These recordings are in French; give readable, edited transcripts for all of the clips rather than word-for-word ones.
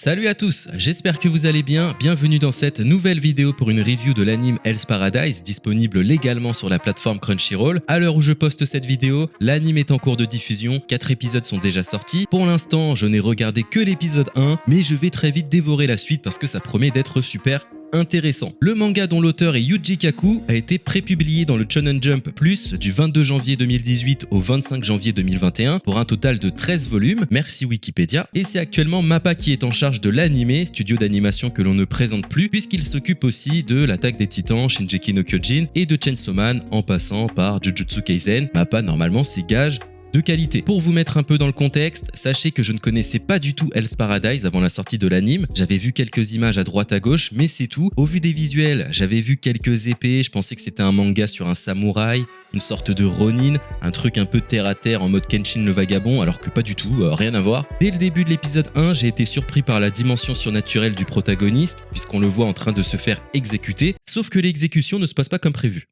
Salut à tous, j'espère que vous allez bien, bienvenue dans cette nouvelle vidéo pour une review de l'anime Hell's Paradise, disponible légalement sur la plateforme Crunchyroll. À l'heure où je poste cette vidéo, l'anime est en cours de diffusion, 4 épisodes sont déjà sortis. Pour l'instant, je n'ai regardé que l'épisode 1, mais je vais très vite dévorer la suite parce que ça promet d'être super intéressant. Le manga dont l'auteur est Yuji Kaku a été prépublié dans le Shonen Jump Plus du 22 janvier 2018 au 25 janvier 2021 pour un total de 13 volumes, merci Wikipédia, et c'est actuellement Mappa qui est en charge de l'anime, studio d'animation que l'on ne présente plus puisqu'il s'occupe aussi de l'Attaque des Titans, Shingeki no Kyojin et de Chainsaw Man en passant par Jujutsu Kaisen. Mappa normalement c'est gage de qualité. Pour vous mettre un peu dans le contexte, sachez que je ne connaissais pas du tout Hell's Paradise avant la sortie de l'anime. J'avais vu quelques images à droite à gauche, mais c'est tout. Au vu des visuels, j'avais vu quelques épées, je pensais que c'était un manga sur un samouraï, une sorte de Ronin, un truc un peu terre à terre en mode Kenshin le vagabond, alors que pas du tout, rien à voir. Dès le début de l'épisode 1, j'ai été surpris par la dimension surnaturelle du protagoniste, puisqu'on le voit en train de se faire exécuter, sauf que l'exécution ne se passe pas comme prévu.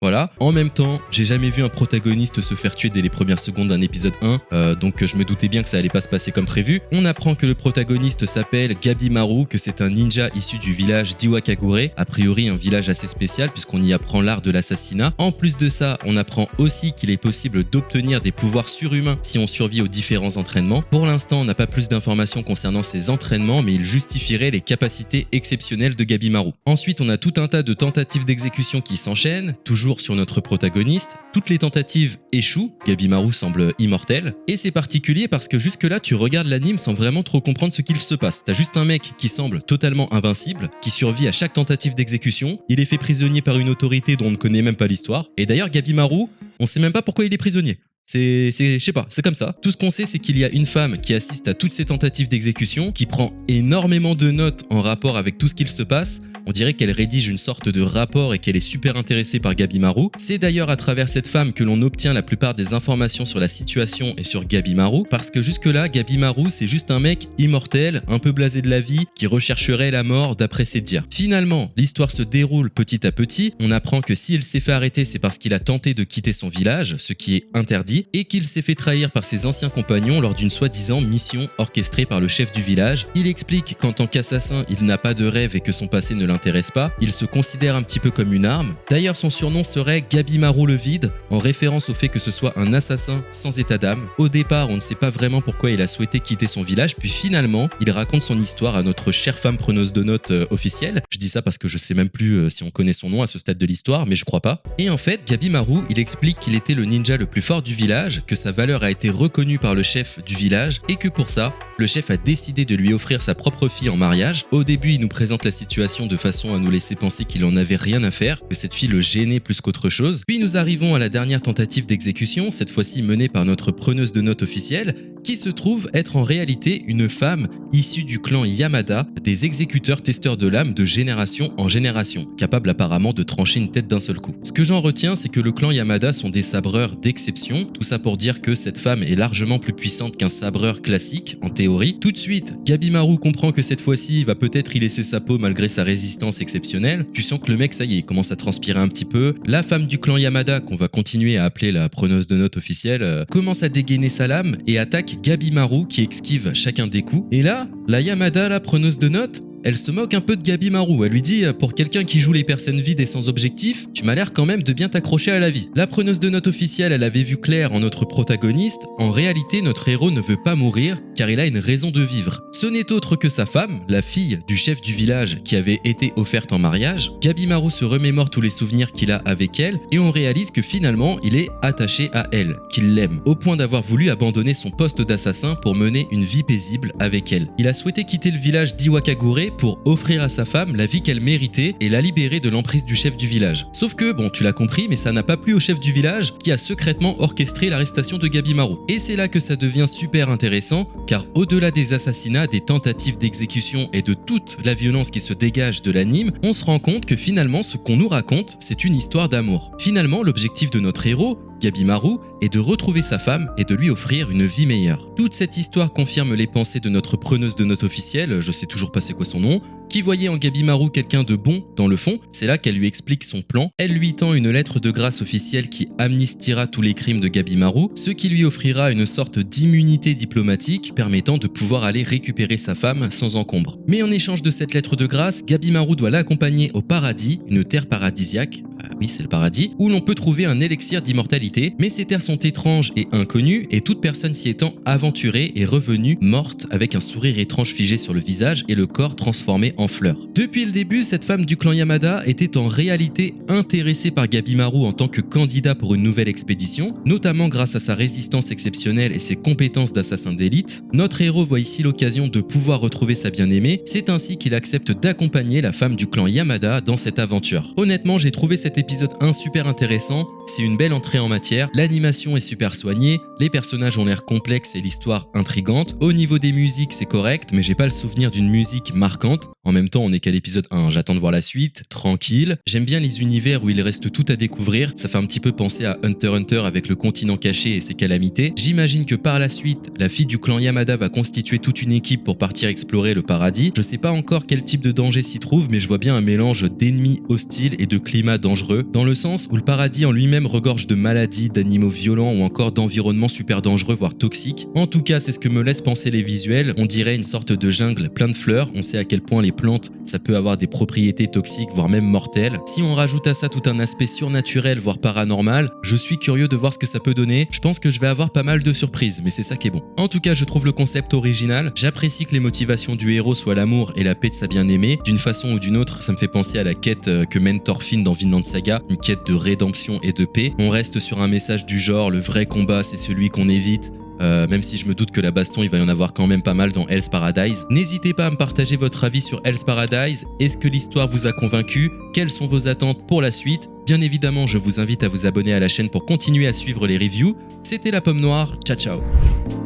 Voilà. En même temps, j'ai jamais vu un protagoniste se faire tuer dès les premières secondes d'un épisode 1, donc je me doutais bien que ça allait pas se passer comme prévu. On apprend que le protagoniste s'appelle Gabimaru, que c'est un ninja issu du village d'Iwakagure, a priori un village assez spécial puisqu'on y apprend l'art de l'assassinat. En plus de ça, on apprend aussi qu'il est possible d'obtenir des pouvoirs surhumains si on survit aux différents entraînements. Pour l'instant, on n'a pas plus d'informations concernant ces entraînements, mais il justifierait les capacités exceptionnelles de Gabimaru. Ensuite, on a tout un tas de tentatives d'exécution qui s'enchaînent, toujours sur notre protagoniste. Toutes les tentatives échouent, Gabimaru semble immortel, et c'est particulier parce que jusque-là, tu regardes l'anime sans vraiment trop comprendre ce qu'il se passe. T'as juste un mec qui semble totalement invincible, qui survit à chaque tentative d'exécution, il est fait prisonnier par une autorité dont on ne connaît même pas l'histoire, et d'ailleurs Gabimaru, on sait même pas pourquoi il est prisonnier. Je sais pas, c'est comme ça. Tout ce qu'on sait, c'est qu'il y a une femme qui assiste à toutes ces tentatives d'exécution, qui prend énormément de notes en rapport avec tout ce qu'il se passe. On dirait qu'elle rédige une sorte de rapport et qu'elle est super intéressée par Gabimaru. C'est d'ailleurs à travers cette femme que l'on obtient la plupart des informations sur la situation et sur Gabimaru, parce que jusque-là, Gabimaru, c'est juste un mec immortel, un peu blasé de la vie, qui rechercherait la mort d'après ses dires. Finalement, l'histoire se déroule petit à petit. On apprend que s'il s'est fait arrêter, c'est parce qu'il a tenté de quitter son village, ce qui est interdit, et qu'il s'est fait trahir par ses anciens compagnons lors d'une soi-disant mission orchestrée par le chef du village. Il explique qu'en tant qu'assassin, il n'a pas de rêve et que son passé ne l'intéresse pas. Il se considère un petit peu comme une arme. D'ailleurs, son surnom serait Gabimaru le Vide, en référence au fait que ce soit un assassin sans état d'âme. Au départ, on ne sait pas vraiment pourquoi il a souhaité quitter son village, puis finalement, il raconte son histoire à notre chère femme preneuse de notes officielle. Je dis ça parce que je sais même plus si on connaît son nom à ce stade de l'histoire, mais je crois pas. Et en fait, Gabimaru, il explique qu'il était le ninja le plus fort du village, que sa valeur a été reconnue par le chef du village et que pour ça, le chef a décidé de lui offrir sa propre fille en mariage. Au début, il nous présente la situation de façon à nous laisser penser qu'il en avait rien à faire, que cette fille le gênait plus qu'autre chose. Puis nous arrivons à la dernière tentative d'exécution, cette fois-ci menée par notre preneuse de notes officielle, qui se trouve être en réalité une femme issue du clan Yamada, des exécuteurs testeurs de l'âme de génération en génération, capables apparemment de trancher une tête d'un seul coup. Ce que j'en retiens, c'est que le clan Yamada sont des sabreurs d'exception, tout ça pour dire que cette femme est largement plus puissante qu'un sabreur classique, en théorie. Tout de suite, Gabimaru comprend que cette fois-ci, il va peut-être y laisser sa peau malgré sa résistance exceptionnelle. Tu sens que le mec, ça y est, il commence à transpirer un petit peu. La femme du clan Yamada, qu'on va continuer à appeler la preneuse de notes officielle, commence à dégainer sa lame et attaque Gabimaru qui esquive chacun des coups. Et là, la Yamada, la preneuse de notes, elle se moque un peu de Gabimaru, elle lui dit « Pour quelqu'un qui joue les personnes vides et sans objectif, tu m'as l'air quand même de bien t'accrocher à la vie. » La preneuse de notes officielle, elle avait vu clair en notre protagoniste. En réalité, notre héros ne veut pas mourir car il a une raison de vivre. Ce n'est autre que sa femme, la fille du chef du village qui avait été offerte en mariage. Gabimaru se remémore tous les souvenirs qu'il a avec elle et on réalise que finalement, il est attaché à elle, qu'il l'aime, au point d'avoir voulu abandonner son poste d'assassin pour mener une vie paisible avec elle. Il a souhaité quitter le village d'Iwakagure pour offrir à sa femme la vie qu'elle méritait et la libérer de l'emprise du chef du village. Sauf que, bon, tu l'as compris, mais ça n'a pas plu au chef du village qui a secrètement orchestré l'arrestation de Gabimaru. Et c'est là que ça devient super intéressant, car au-delà des assassinats, des tentatives d'exécution et de toute la violence qui se dégage de l'anime, on se rend compte que finalement, ce qu'on nous raconte, c'est une histoire d'amour. Finalement, l'objectif de notre héros, Gabimaru, est de retrouver sa femme et de lui offrir une vie meilleure. Toute cette histoire confirme les pensées de notre preneuse de notes officielle, je sais toujours pas c'est quoi son nom, qui voyait en Gabimaru quelqu'un de bon dans le fond. C'est là qu'elle lui explique son plan. Elle lui tend une lettre de grâce officielle qui amnistiera tous les crimes de Gabimaru, ce qui lui offrira une sorte d'immunité diplomatique permettant de pouvoir aller récupérer sa femme sans encombre. Mais en échange de cette lettre de grâce, Gabimaru doit l'accompagner au paradis, une terre paradisiaque. Oui, c'est le paradis, où l'on peut trouver un élixir d'immortalité, mais ces terres sont étranges et inconnues, et toute personne s'y étant aventurée est revenue morte avec un sourire étrange figé sur le visage et le corps transformé en fleurs. Depuis le début, cette femme du clan Yamada était en réalité intéressée par Gabimaru en tant que candidat pour une nouvelle expédition, notamment grâce à sa résistance exceptionnelle et ses compétences d'assassin d'élite. Notre héros voit ici l'occasion de pouvoir retrouver sa bien-aimée, c'est ainsi qu'il accepte d'accompagner la femme du clan Yamada dans cette aventure. Honnêtement, j'ai trouvé cet épisode 1 super intéressant, c'est une belle entrée en matière, l'animation est super soignée, les personnages ont l'air complexes et l'histoire intrigante. Au niveau des musiques, c'est correct, mais j'ai pas le souvenir d'une musique marquante. En même temps, on est qu'à l'épisode 1, j'attends de voir la suite, tranquille. J'aime bien les univers où il reste tout à découvrir, ça fait un petit peu penser à Hunter x Hunter avec le continent caché et ses calamités. J'imagine que par la suite, la fille du clan Yamada va constituer toute une équipe pour partir explorer le paradis. Je sais pas encore quel type de danger s'y trouve, mais je vois bien un mélange d'ennemis hostiles et de climats dangereux, dans le sens où le paradis en lui-même regorge de maladies, d'animaux violents ou encore d'environnements super dangereux voire toxiques. En tout cas, c'est ce que me laissent penser les visuels, on dirait une sorte de jungle plein de fleurs, on sait à quel point les plantes, ça peut avoir des propriétés toxiques voire même mortelles. Si on rajoute à ça tout un aspect surnaturel voire paranormal, je suis curieux de voir ce que ça peut donner. Je pense que je vais avoir pas mal de surprises, mais c'est ça qui est bon. En tout cas, je trouve le concept original, j'apprécie que les motivations du héros soient l'amour et la paix de sa bien-aimée. D'une façon ou d'une autre, ça me fait penser à la quête que mène Thorfinn dans Vinland Saga, une quête de rédemption et de paix. On reste sur un message du genre, le vrai combat c'est celui qu'on évite. Même si je me doute que la baston il va y en avoir quand même pas mal dans Hell's Paradise. N'hésitez pas à me partager votre avis sur Hell's Paradise. Est-ce que l'histoire vous a convaincu? Quelles sont vos attentes pour la suite? Bien évidemment, je vous invite à vous abonner à la chaîne pour continuer à suivre les reviews. C'était la Pomme Noire, ciao ciao.